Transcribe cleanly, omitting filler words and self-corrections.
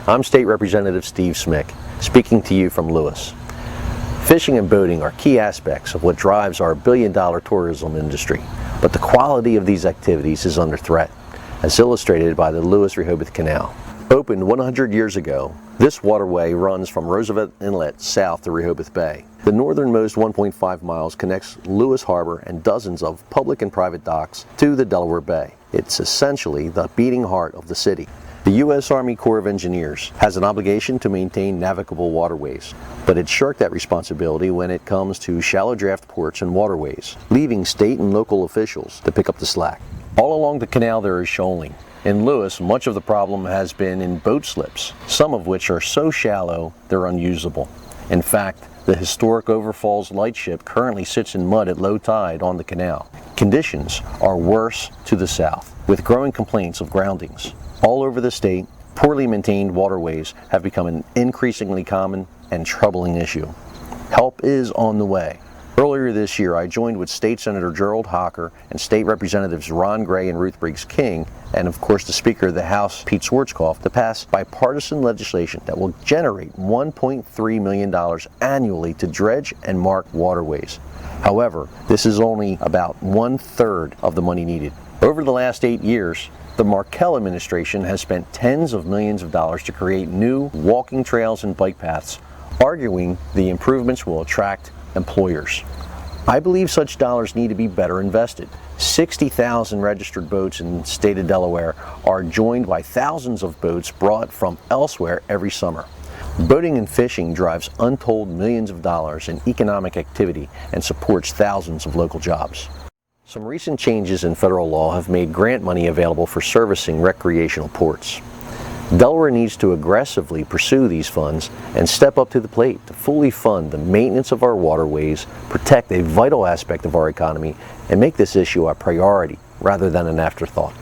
I'm State Representative Steve Smyk, speaking to you from Lewis. Fishing and boating are key aspects of what drives our billion-dollar tourism industry, but the quality of these activities is under threat, as illustrated by the Lewis-Rehoboth Canal. Opened 100 years ago, this waterway runs from Roosevelt Inlet south to Rehoboth Bay. The northernmost 1.5 miles connects Lewis Harbor and dozens of public and private docks to the Delaware Bay. It's essentially the beating heart of the city. The U.S. Army Corps of Engineers has an obligation to maintain navigable waterways, but it shirked that responsibility when it comes to shallow draft ports and waterways, leaving state and local officials to pick up the slack. All along the canal there is shoaling. In Lewis, much of the problem has been in boat slips, some of which are so shallow they're unusable. In fact, the historic Overfalls lightship currently sits in mud at low tide on the canal. Conditions are worse to the south, with growing complaints of groundings. All over the state, poorly maintained waterways have become an increasingly common and troubling issue. Help is on the way. Earlier this year, I joined with State Senator Gerald Hocker and State Representatives Ron Gray and Ruth Briggs King, and of course the Speaker of the House, Pete Schwarzkopf, to pass bipartisan legislation that will generate $1.3 million annually to dredge and mark waterways. However, this is only about 1/3 of the money needed. Over the last 8 years, the Markell administration has spent tens of millions of dollars to create new walking trails and bike paths, arguing the improvements will attract employers. I believe such dollars need to be better invested. 60,000 registered boats in the state of Delaware are joined by thousands of boats brought from elsewhere every summer. Boating and fishing drives untold millions of dollars in economic activity and supports thousands of local jobs. Some recent changes in federal law have made grant money available for servicing recreational ports. Delaware needs to aggressively pursue these funds and step up to the plate to fully fund the maintenance of our waterways, protect a vital aspect of our economy, and make this issue a priority rather than an afterthought.